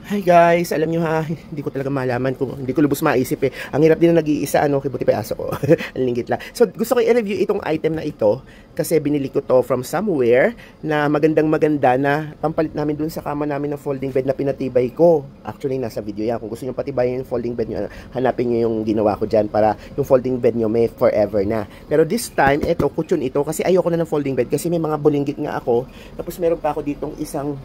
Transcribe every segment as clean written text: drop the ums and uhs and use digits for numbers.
Hi guys, alam nyo ha, hindi ko talaga malaman kung hindi ko lubos maisip eh. Ang hirap din na nag-iisa, kibuti pa aso ko. Ang linggit lang. So gusto ko i-review itong item na ito kasi binili ko to from somewhere na magandang maganda na pampalit namin dun sa kama namin ng folding bed na pinatibay ko. Actually nasa video yan. Kung gusto nyo patibayin yung folding bed nyo, hanapin nyo yung ginawa ko dyan para yung folding bed nyo may forever na. Pero this time, ito, kutsyon ito kasi ayoko na ng folding bed kasi may mga bulinggit nga ako. Tapos meron pa ako ditong isang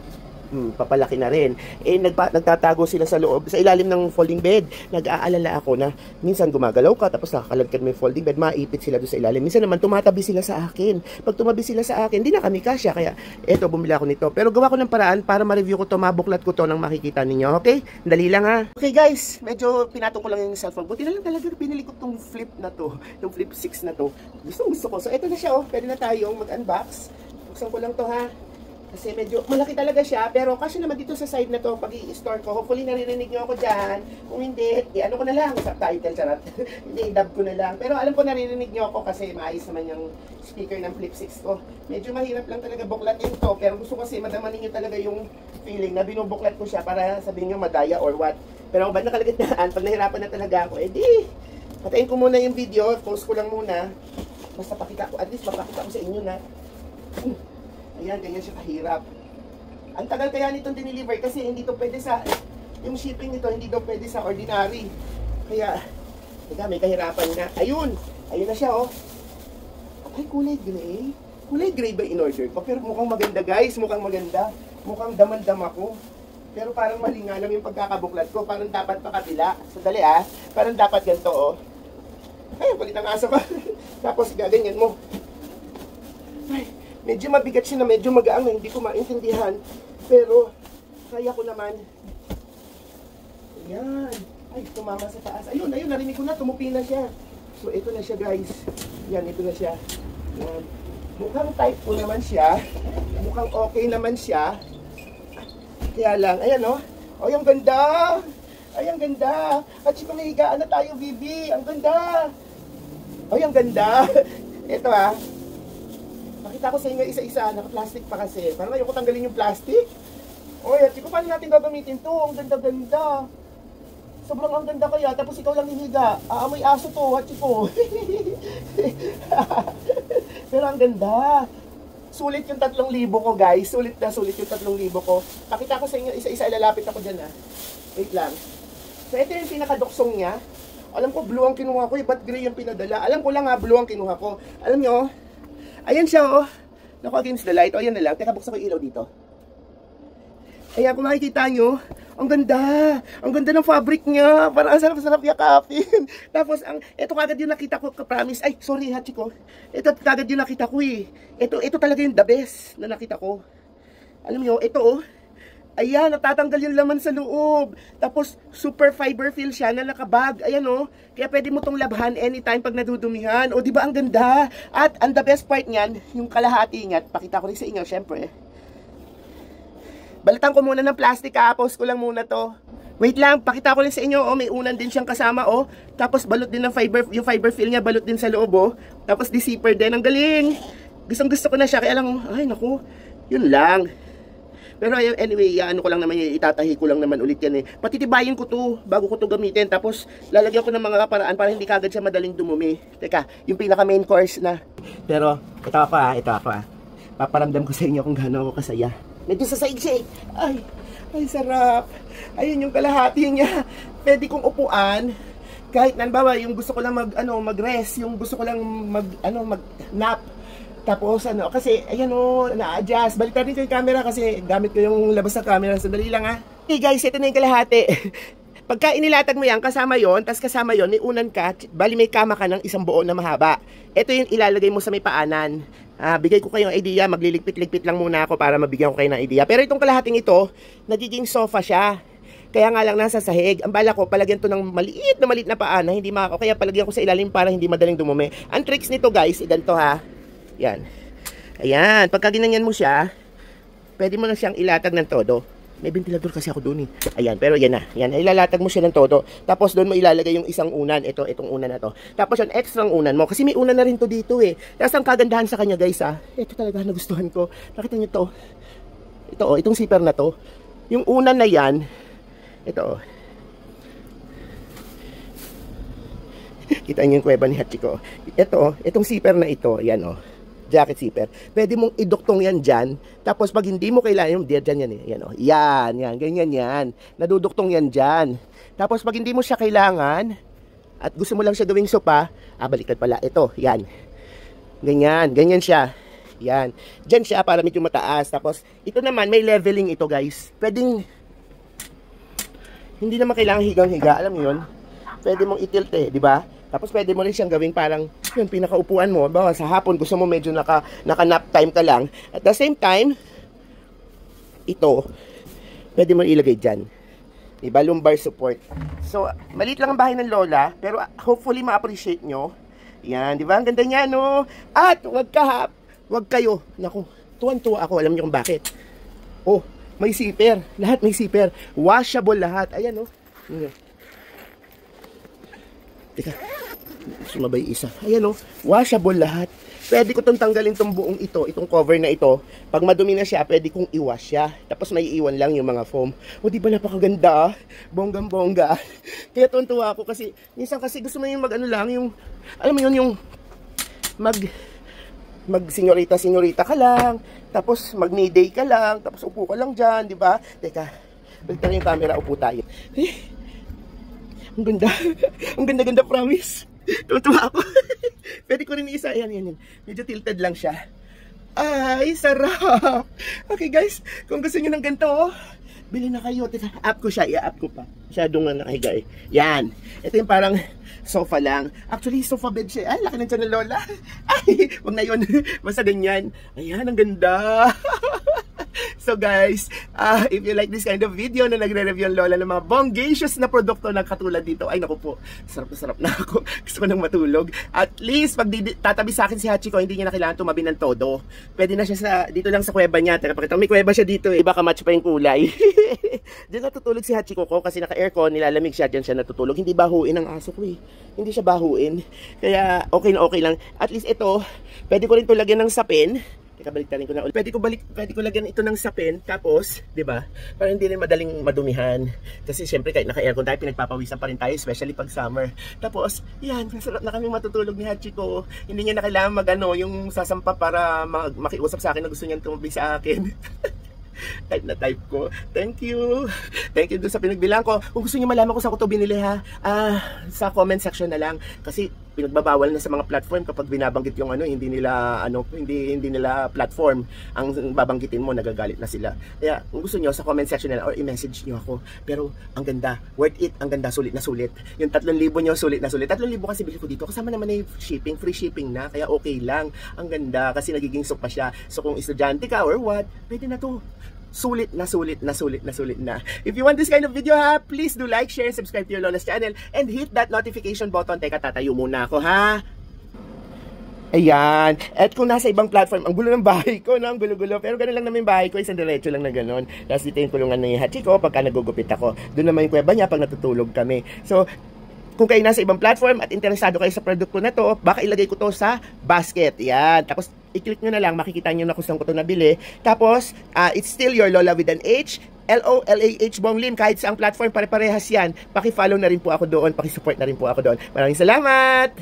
papalaki na rin. Nagtatago sila sa loob, sa ilalim ng folding bed. Nag-aalala ako na minsan gumagalaw ka, tapos nakakalagkad mo yung folding bed, maipit sila doon sa ilalim. Minsan naman tumatabi sila sa akin. Pag tumabi sila sa akin, hindi na kami kasya. Kaya eto, bumili ako nito. Pero gawa ko ng paraan para ma-review ko to, mabuklat ko to nang makikita ninyo. Okay? Dali lang ha. Okay guys, medyo pinatong ko lang yung cellphone. Buti na lang talaga pinili ko tong flip na to. Yung flip 6 na to. Gusto ko. So eto na siya Pwede na tayong mag-unbox. Buksan ko lang to ha. Kasi medyo malaki talaga siya, pero kasi naman dito sa side na to, pag i-store ko, hopefully naririnig nyo ako dyan. Kung hindi, ano ko na lang, subtitle, charot. Hindi, dub ko na lang. Pero alam ko naririnig nyo ako kasi maayos naman yung speaker ng Flip 6 ko. Medyo mahirap lang talaga buklatin to, pero gusto kasi madamanin nyo talaga yung feeling na binubuklat ko siya para sabihin nyo madaya or what. Pero ba't nakalagitnaan, pag nahirapan na talaga ako, patayin ko muna yung video, post ko lang muna. Basta pakita ko, at least mapakita ko sa inyo na ayan, ganyan siya kahirap. Ang tagal kaya nitong dineliver kasi hindi to pwede sa, yung shipping nito hindi to pwede sa ordinary. Kaya, may kahirapan nga. Ayun na siya Ay, kulay gray. Kulay gray ba in-order ko? Pero mukhang maganda guys, mukhang maganda. Mukhang damandam ako. Pero parang mali nga lang yung pagkakabuklat ko. Parang dapat pakabila. Sandali parang dapat ganito Ay, kulit ang aso ko. Tapos gaganyan mo. Ay, medyo mabigat siya na medyo magaang na hindi ko maintindihan. Pero, kaya ko naman. Ayan. Ay, tumama sa taas. Ayun, narinig ko na, tumupi na siya. So, ito na siya guys. Yan, ito na siya. Yan. Mukhang type ko naman siya. Mukhang okay naman siya. Kaya lang, ayan Ay, ang ganda. Ay, ang ganda. At sika may higaan na tayo, Bibi. Ang ganda. Ay, ang ganda. Ito Pakita ko sa inyo isa-isa, naka-plastic pa kasi. Parang ayoko tanggalin yung plastic. Oy, at siko, paano natin gagamitin to? Ang ganda-ganda. Sobrang ang ganda kaya, tapos ikaw lang hiniga. May aso to, at siko. Pero ang ganda. Sulit yung 3,000 ko guys. Sulit yung 3,000 ko. Pakita ko sa inyo isa-isa, ilalapit ako dyan Wait lang. So ito yung pinakadoksong niya. Alam ko blue ang kinuha ko, ba't gray yung pinadala? Alam ko lang blue ang kinuha ko. Alam nyo, ayan siya Naku, against the light. Ayan na lang. Teka, buksan ko yung ilaw dito. Ayan, kung makikita nyo, ang ganda. Ang ganda ng fabric niya. Parang ang sarap-sarap yakapin. Tapos, ito kagad yung nakita ko, promise. Ay, sorry Hachiko. Ito kagad yung nakita ko Ito talaga yung the best na nakita ko. Alam nyo, ito ayan, natatanggal yung laman sa loob. Tapos, super fiber feel siya na nakabag. Ayan Kaya pwede mo tong labhan anytime pag nadudumihan. Di ba ang ganda? At ang the best part niyan, yung kalahati niyan, pakita ko rin sa inyo, syempre. Balatan ko muna ng plastic post ko lang muna to. Wait lang, pakita ko rin sa inyo, may unan din siyang kasama Tapos balot din ng fiber, yung fiber feel niya balot din sa loob Tapos di zipper din, ang galing. Gusto ko na siya, kaya lang, ay naku, yun lang. Pero anyway, ano ko lang naman itatahi ko lang naman ulit yan Patitibayin ko to bago ko to gamitin. Tapos lalagyan ko ng mga paraan para hindi kagad siya madaling dumumi. Teka, yung pinaka main course na. Pero ito ako Paparamdam ko sa inyo kung gaano ako kasaya. Medyo sasaig siya Ay sarap. Ayun yung kalahati niya. Pwede kong upuan. Kahit nanbawa, yung gusto ko lang mag-rest, yung gusto ko lang mag-nap. Tapos kasi ayan na-adjust. Baliktad din ko yung camera kasi gamit ko yung labas na camera. Sandali lang Okay guys, ito na yung kalahati. Pagka inilatag mo yan, kasama yon, tas kasama yon, may unan ka, bali may kama ka ng isang buo na mahaba. Ito yung ilalagay mo sa may paanan. Bigay ko kayong idea, magliligpit-ligpit lang muna ako para mabigyan ko kayo ng idea. Pero itong kalahating ito, nagiging sofa siya. Kaya nga lang nasa sahig. Ang bala ko, palagyan to ng maliit na paan na hindi makako. Kaya palagyan ko sa ilalim para hindi madaling dumumi. Ang tricks nito guys, ganito Yan. Ayan, pagka ginanyan mo siya, pwede mo na siyang ilatag ng todo. May ventilador kasi ako doon Ayan, pero yan na. Yan, ilalatag mo siya ng todo. Tapos doon mo ilalagay yung isang unan. Itong unan na to. Tapos yung extra unan mo. Kasi may unan na rin to dito Tapos ang kagandahan sa kanya guys ito talaga nagustuhan ko. Nakita nyo to. Ito itong zipper na to. Yung unan na yan, Ito, oh. Kita niyo yung kuweba ni Hachiko. Ito, itong zipper na ito, yan oh. Jacket zipper. Pwede mong iduktong yan dyan. Tapos pag hindi mo kailangan yung dyan yan eh. Yan oh. Yan, yan, ganyan yan. Naduduktong yan dyan. Tapos pag hindi mo siya kailangan at gusto mo lang siya gawing sopa, baliktad pala. Ito, yan. Ganyan, ganyan siya. Yan. Dyan siya para medyo mataas. Tapos ito naman may leveling ito, guys. Pwedeng hindi naman kailangan higang-higa, alam mo 'yun? Pwede mong itilt eh, di ba? Tapos pwede mo rin siyang gawing parang yung pinakaupuan mo. Bawa sa hapon gusto mo medyo naka-nap time ka lang. At the same time, ito, pwede mo ilagay dyan. Diba? Lumbar support. So, maliit lang ang bahay ng lola, pero hopefully ma-appreciate nyo. Yan, di ba? Ang ganda niya, no? At wag kayo. Naku, tuwan-tuwa ako. Alam niyo kung bakit. Oh, may zipper. Lahat may zipper. Washable lahat. Ayan, no? Teka. Sumabay isa. Ayan o, washable lahat. Pwede ko itong tanggalin itong buong ito, itong cover na ito. Pag madumi na siya, pwede kong iwash siya. Tapos may iwan lang yung mga foam. O di ba napakaganda? Bonggang-bongga. Kaya tuwan-tuwa ako kasi, minsan kasi gusto mo yung mag-ano lang, yung, alam mo yun, yung mag-senyorita ka lang, tapos mag-day ka lang, tapos upo ka lang dyan, di ba? Teka, balik na yung camera, upo tayo. Ang ganda. Ang ganda-ganda, promise. Tuwa ako. Pwede ko rin isa. Ayan. Medyo tilted lang siya. Ay, sarap. Okay, guys. Kung gusto nyo ng ganito, bili na kayo. App ko siya. I-app ko pa. Masyadong nakahiga eh. Yan. Ito yung parang sofa lang. Actually, sofa bed siya. Ay, laki ng tiyan ng lola. Ay, wag na yun. Basta ganyan. Ayan, ang ganda. So guys, if you like this kind of video na nagre-review ang lola ng mga bonggacious na produkto na katulad dito, ay naku po, sarap na ako. Gusto ko nang matulog. At least, pag tatabi sa akin si Hachiko, hindi niya na kailangan tumabi ng todo. Pwede na siya dito lang sa kuweba niya. Teka, pakita, may kuweba siya dito eh. Baka match pa yung kulay. Diyan natutulog si Hachiko ko kasi naka-aircon, nilalamig siya, diyan siya natutulog. Hindi bahuin ang aso ko eh. Hindi siya bahuin. Kaya okay na okay lang. At least ito, pwede ko rin ito lagyan ng sapin. Kabaliktarin ko na ulit. Pwede ko lagyan ito ng sapin, tapos, 'di ba? Para hindi rin madaling madumihan. Kasi syempre kahit naka-aircon tayo, pinagpapawisan pa rin tayo, especially pag summer. Tapos, yan, masarap na kami matutulog ni Hachiko. Hindi niya na kailangan yung sasampa para makiusap sa akin na gusto niya tumabi sa akin. Type na type ko. Thank you. Thank you doon sa pinagbilang ko. Kung gusto niyo malaman kung saan ko ito binili ha, sa comment section na lang. Kasi pinagbabawal na sa mga platform kapag binabanggit yung hindi nila platform ang babanggitin mo, nagagalit na sila. Kaya kung gusto niyo sa comment section na lang or i-message niyo ako. Pero ang ganda, worth it, ang ganda, sulit na sulit. Yung 3,000 niyo, sulit na sulit. 3,000 kasi bili ko dito. Kasama naman na yung shipping, free shipping na. Kaya okay lang. Ang ganda kasi nagiging sopa siya. So kung estudyante ka or what, pwede na to. Sulit na. If you want this kind of video ha, please do like, share, subscribe to your Lola's channel, and hit that notification button. Teka, tatayo muna ako ha. Ayan. At kung nasa ibang platform, ang gulo ng bahay ko, no? Ang gulo-gulo. Pero gano'n lang naman yung bahay ko, isang diretso lang na gano'n. Tapos dito yung kulungan ng Hachiko pagka nagugupit ako. Doon naman yung kuweba niya pag natutulog kami. So, kung kayo nasa ibang platform at interesado kayo sa produkto na to, baka ilagay ko to sa basket. Yan. Tapos, i-click nyo na lang, makikita nyo na kung saan ko to nabili. Tapos, it's still your Lola with an H, LOLAH Bonglim. Kahit sa ang platform, pare-parehas yan. Paki-follow na rin po ako doon, paki-support na rin po ako doon. Maraming salamat!